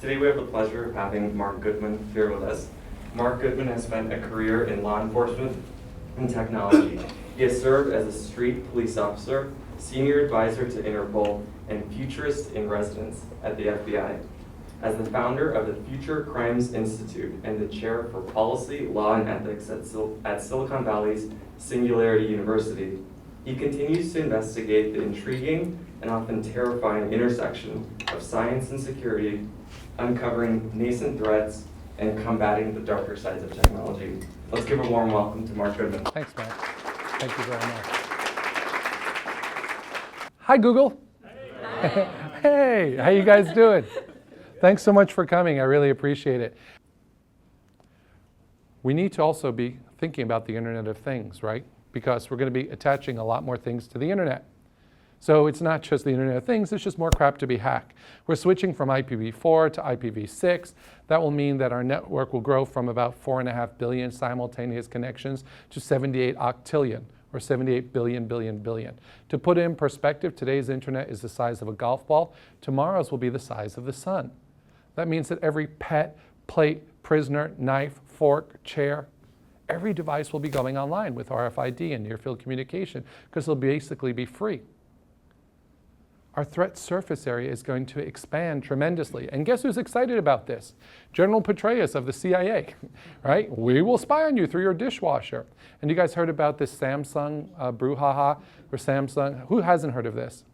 Today we have the pleasure of having Marc Goodman here with us. Marc Goodman has spent a career in law enforcement and technology. He has served as a street police officer, senior advisor to Interpol, and futurist in residence at the FBI. As the founder of the Future Crimes Institute and the chair for policy, law, and ethics at Silicon Valley's Singularity University, he continues to investigate the intriguing and often terrifying intersection of science and security, uncovering nascent threats, and combating the darker sides of technology. Let's give a warm welcome to Marc Goodman. Thanks, Matt. Thank you very much. Hi, Google. Hey. Hey, how you guys doing? Thanks so much for coming. I really appreciate it. We need to also be thinking about the Internet of Things, right? Because we're going to be attaching a lot more things to the Internet. So it's not just the Internet of Things, it's just more crap to be hacked. We're switching from IPv4 to IPv6. That will mean that our network will grow from about 4.5 billion simultaneous connections to 78 octillion, or 78 billion. To put it in perspective, today's internet is the size of a golf ball. Tomorrow's will be the size of the sun. That means that every pet, plate, prisoner, knife, fork, chair, every device will be going online with RFID and near-field communication because it'll basically be free. Our threat surface area is going to expand tremendously. And guess who's excited about this? General Petraeus of the CIA, right? We will spy on you through your dishwasher. And you guys heard about this Samsung brouhaha, or Samsung? Who hasn't heard of this?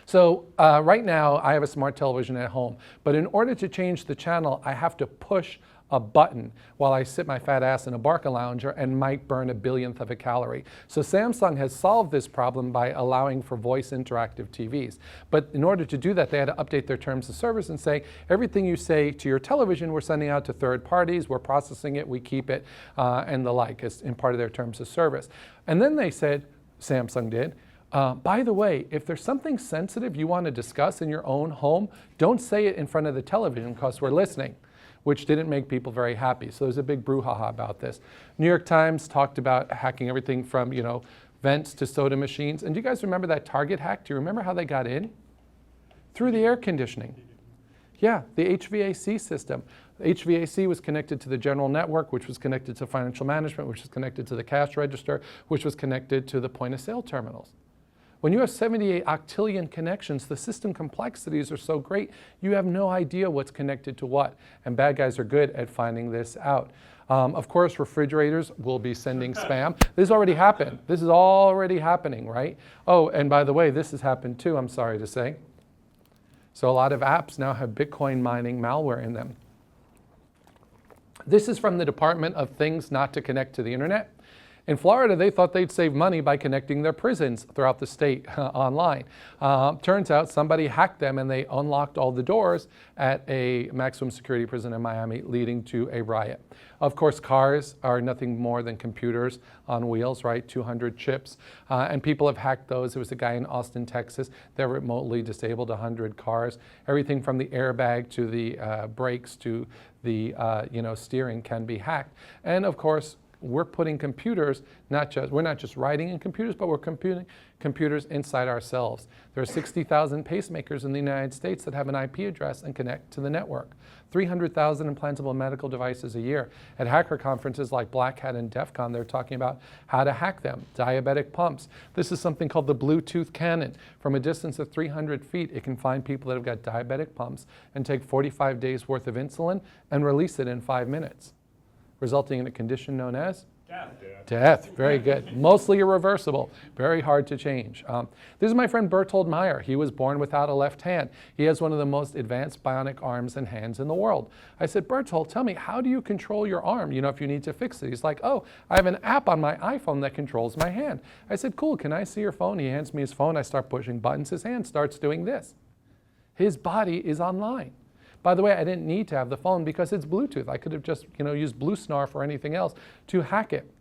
So right now, I have a smart television at home. But in order to change the channel, I have to push a button while I sit my fat ass in a Barca lounger and might burn a billionth of a calorie. So Samsung has solved this problem by allowing for voice interactive TVs. But in order to do that, they had to update their terms of service and say, everything you say to your television, we're sending out to third parties, we're processing it, we keep it, and the like, as in part of their terms of service. And then they said, Samsung did, by the way, if there's something sensitive you want to discuss in your own home, don't say it in front of the television because we're listening, which didn't make people very happy. So there's a big brouhaha about this. New York Times talked about hacking everything from, vents to soda machines. And do you guys remember that Target hack? Do you remember how they got in? Through the air conditioning. Yeah, the HVAC system. The HVAC was connected to the general network, which was connected to financial management, which was connected to the cash register, which was connected to the point of sale terminals. When you have 78 octillion connections, the system complexities are so great, you have no idea what's connected to what. And bad guys are good at finding this out. Of course, refrigerators will be sending spam. This already happened. This is already happening, right? Oh, and by the way, this has happened too, I'm sorry to say. So a lot of apps now have Bitcoin mining malware in them. This is from the Department of Things Not to Connect to the Internet. In Florida, they thought they'd save money by connecting their prisons throughout the state online. Turns out somebody hacked them and they unlocked all the doors at a maximum security prison in Miami, leading to a riot. Of course, cars are nothing more than computers on wheels, right? 200 chips. And people have hacked those. There was a guy in Austin, Texas that remotely disabled 100 cars. Everything from the airbag to the brakes to the steering can be hacked. And of course, we're putting computers, we're not just writing in computers, but we're computing computers inside ourselves. There are 60,000 pacemakers in the United States that have an IP address and connect to the network. 300,000 implantable medical devices a year. At hacker conferences like Black Hat and DEF CON, they're talking about how to hack them. Diabetic pumps. This is something called the Bluetooth cannon. From a distance of 300 feet, it can find people that have got diabetic pumps and take 45 days worth of insulin and release it in 5 minutes, resulting in a condition known as? Death. Very good. Mostly irreversible. Very hard to change. This is my friend Bertold Meyer. He was born without a left hand. He has one of the most advanced bionic arms and hands in the world. I said, Bertold, tell me, how do you control your arm, if you need to fix it? He's like, oh, I have an app on my iPhone that controls my hand. I said, cool, can I see your phone? He hands me his phone. I start pushing buttons. His hand starts doing this. His body is online. By the way, I didn't need to have the phone because it's Bluetooth. I could have just, used BlueSnarf or anything else to hack it.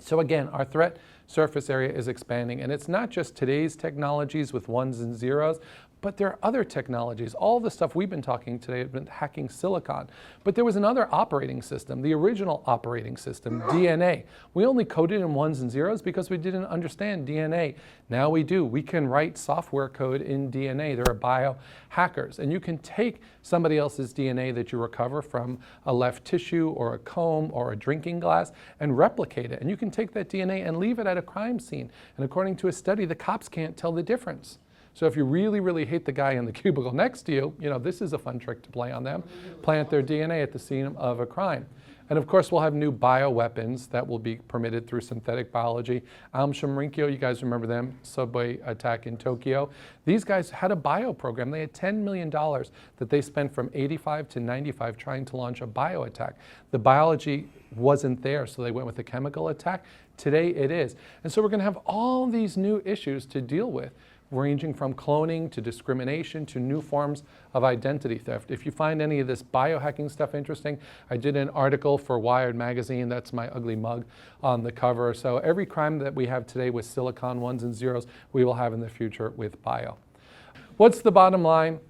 So again, our threat surface area is expanding, and it's not just today's technologies with ones and zeros, But there are other technologies. All the stuff we've been talking today has been hacking silicon. But there was another operating system, the original operating system, DNA. We only coded in ones and zeros because we didn't understand DNA. Now we do. We can write software code in DNA. There are biohackers. And you can take somebody else's DNA that you recover from a left tissue or a comb or a drinking glass and replicate it. And you can take that DNA and leave it at a crime scene. And according to a study, the cops can't tell the difference. So if you really, really hate the guy in the cubicle next to you, this is a fun trick to play on them. Plant their DNA at the scene of a crime. And of course, we'll have new bioweapons that will be permitted through synthetic biology. Aum Shinrikyo, you guys remember them, subway attack in Tokyo. These guys had a bio program. They had $10 million that they spent from 85 to 95 trying to launch a bio attack. The biology wasn't there, so they went with a chemical attack. Today it is. And so we're going to have all these new issues to deal with, ranging from cloning to discrimination to new forms of identity theft. If you find any of this biohacking stuff interesting, I did an article for Wired magazine. That's my ugly mug on the cover. So every crime that we have today with silicon ones and zeros, we will have in the future with bio. What's the bottom line?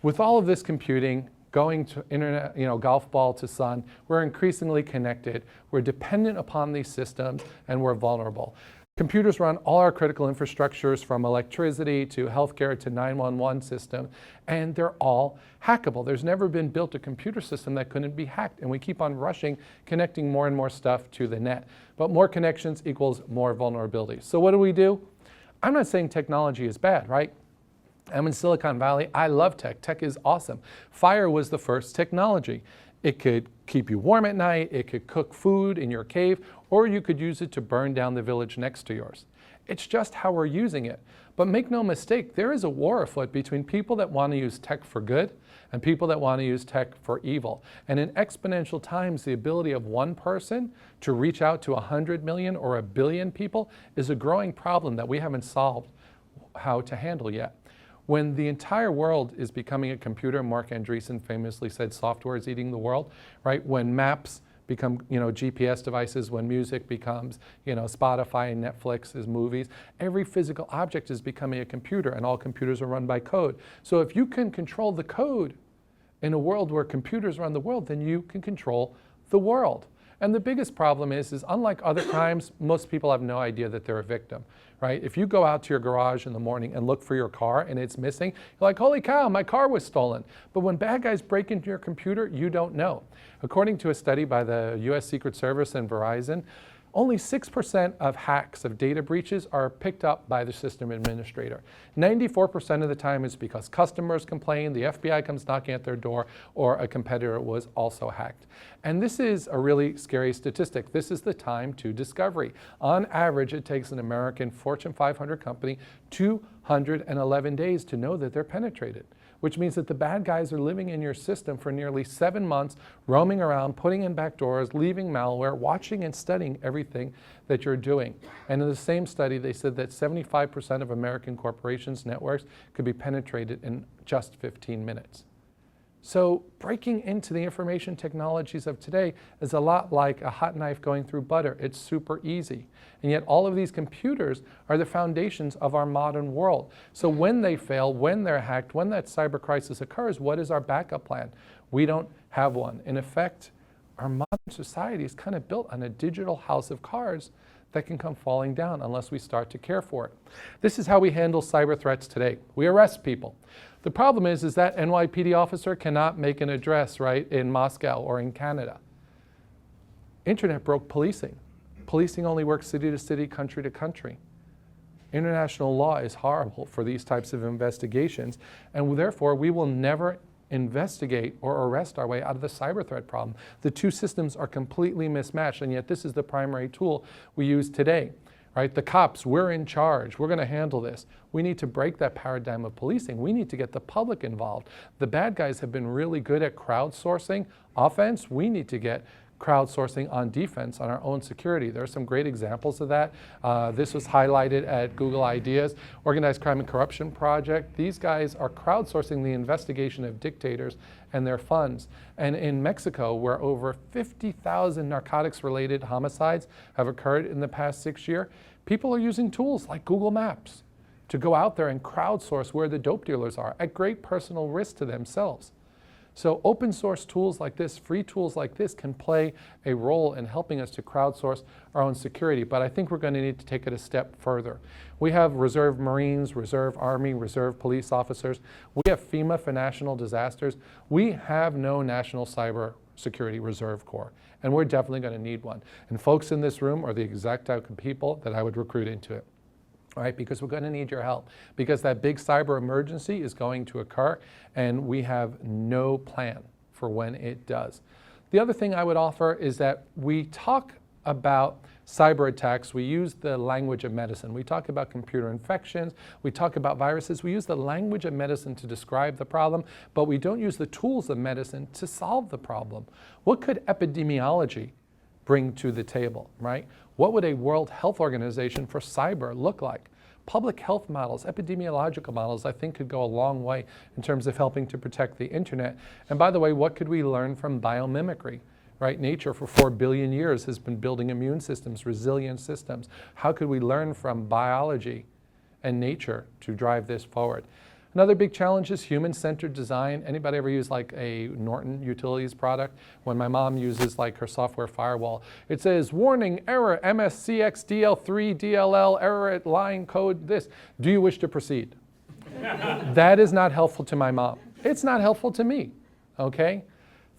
With all of this computing, going to internet, golf ball to sun, we're increasingly connected. We're dependent upon these systems, and we're vulnerable. Computers run all our critical infrastructures from electricity to healthcare to 911 system, and they're all hackable. There's never been built a computer system that couldn't be hacked, and we keep on rushing, connecting more and more stuff to the net. But more connections equals more vulnerabilities. So what do? I'm not saying technology is bad, right? I'm in Silicon Valley. I love tech. Tech is awesome. Fire was the first technology. It could keep you warm at night, it could cook food in your cave, or you could use it to burn down the village next to yours. It's just how we're using it. But make no mistake, there is a war afoot between people that want to use tech for good and people that want to use tech for evil. And in exponential times, the ability of one person to reach out to 100 million or 1 billion people is a growing problem that we haven't solved how to handle yet. When the entire world is becoming a computer, Mark Andreessen famously said software is eating the world, right? When maps become, GPS devices, when music becomes, Spotify and Netflix is movies, every physical object is becoming a computer, and all computers are run by code. So if you can control the code in a world where computers run the world, then you can control the world. And the biggest problem is unlike other crimes, most people have no idea that they're a victim, right? If you go out to your garage in the morning and look for your car and it's missing, you're like, holy cow, my car was stolen. But when bad guys break into your computer, you don't know. According to a study by the US Secret Service and Verizon, only 6% of hacks, of data breaches, are picked up by the system administrator. 94% of the time it's because customers complain, the FBI comes knocking at their door, or a competitor was also hacked. And this is a really scary statistic. This is the time to discovery. On average, it takes an American Fortune 500 company 211 days to know that they're penetrated, which means that the bad guys are living in your system for nearly 7 months, roaming around, putting in backdoors, leaving malware, watching and studying everything that you're doing. And in the same study, they said that 75% of American corporations' networks could be penetrated in just 15 minutes. So breaking into the information technologies of today is a lot like a hot knife going through butter. It's super easy. And yet all of these computers are the foundations of our modern world. So when they fail, when they're hacked, when that cyber crisis occurs, what is our backup plan? We don't have one. In effect, our modern society is kind of built on a digital house of cards that can come falling down unless we start to care for it. This is how we handle cyber threats today. We arrest people. The problem is that NYPD officer cannot make an address, right, in Moscow or in Canada. Internet broke policing. Policing only works city to city, country to country. International law is horrible for these types of investigations, and therefore we will never investigate or arrest our way out of the cyber threat problem. The two systems are completely mismatched, and yet this is the primary tool we use today. Right? The cops, we're in charge. We're going to handle this. We need to break that paradigm of policing. We need to get the public involved. The bad guys have been really good at crowdsourcing offense. We need to get crowdsourcing on defense on our own security. There are some great examples of that. This was highlighted at Google Ideas, Organized Crime and Corruption Project. These guys are crowdsourcing the investigation of dictators and their funds. And in Mexico, where over 50,000 narcotics-related homicides have occurred in the past 6 years, people are using tools like Google Maps to go out there and crowdsource where the dope dealers are at great personal risk to themselves. So open source tools like this, free tools like this can play a role in helping us to crowdsource our own security, but I think we're going to need to take it a step further. We have Reserve Marines, Reserve Army, Reserve Police officers. We have FEMA for national disasters. We have no National Cyber Security Reserve Corps, and we're definitely going to need one. And folks in this room are the exact type of people that I would recruit into it. Right, because we're going to need your help, because that big cyber emergency is going to occur and we have no plan for when it does. The other thing I would offer is that we talk about cyber attacks, we use the language of medicine. We talk about computer infections, we talk about viruses, we use the language of medicine to describe the problem, but we don't use the tools of medicine to solve the problem. What could epidemiology bring to the table, right? What would a World Health Organization for cyber look like? Public health models, epidemiological models, I think could go a long way in terms of helping to protect the internet. And by the way, what could we learn from biomimicry? Right? Nature for 4 billion years has been building immune systems, resilient systems. How could we learn from biology and nature to drive this forward? Another big challenge is human-centered design. Anybody ever use like a Norton Utilities product? When my mom uses like her software firewall, it says, warning, error, MSCX DL3, DLL, error at line code this. Do you wish to proceed? That is not helpful to my mom. It's not helpful to me, okay?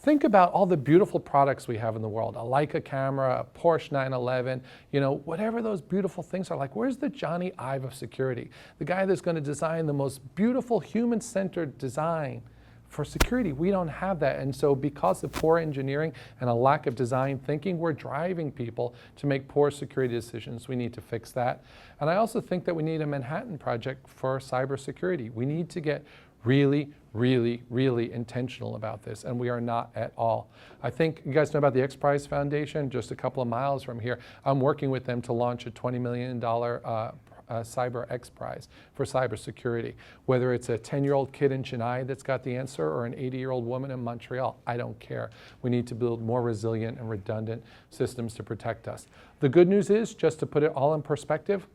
Think about all the beautiful products we have in the world, a Leica camera, a Porsche 911, you know, whatever those beautiful things are like. Where's the Johnny Ive of security? The guy that's going to design the most beautiful human-centered design for security. We don't have that. And so because of poor engineering and a lack of design thinking, we're driving people to make poor security decisions. We need to fix that. And I also think that we need a Manhattan Project for cybersecurity. We need to get really, really, really intentional about this, and we are not at all. I think you guys know about the X Prize Foundation, just a couple of miles from here. I'm working with them to launch a $20 million Cyber X Prize for cybersecurity. Whether it's a 10-year-old kid in Chennai that's got the answer or an 80-year-old woman in Montreal, I don't care. We need to build more resilient and redundant systems to protect us. The good news is, just to put it all in perspective,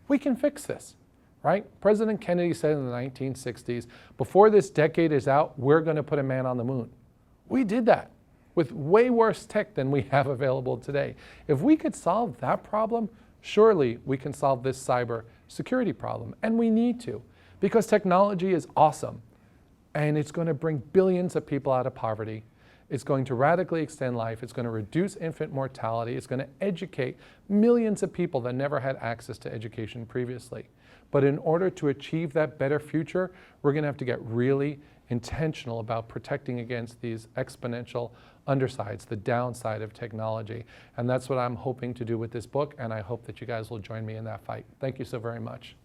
we can fix this. Right? President Kennedy said in the 1960s, before this decade is out, we're going to put a man on the moon. We did that with way worse tech than we have available today. If we could solve that problem, surely we can solve this cyber security problem. And we need to, because technology is awesome. And it's going to bring billions of people out of poverty. It's going to radically extend life. It's going to reduce infant mortality. It's going to educate millions of people that never had access to education previously. But in order to achieve that better future, we're going to have to get really intentional about protecting against these exponential undersides, the downside of technology. And that's what I'm hoping to do with this book, and I hope that you guys will join me in that fight. Thank you so very much.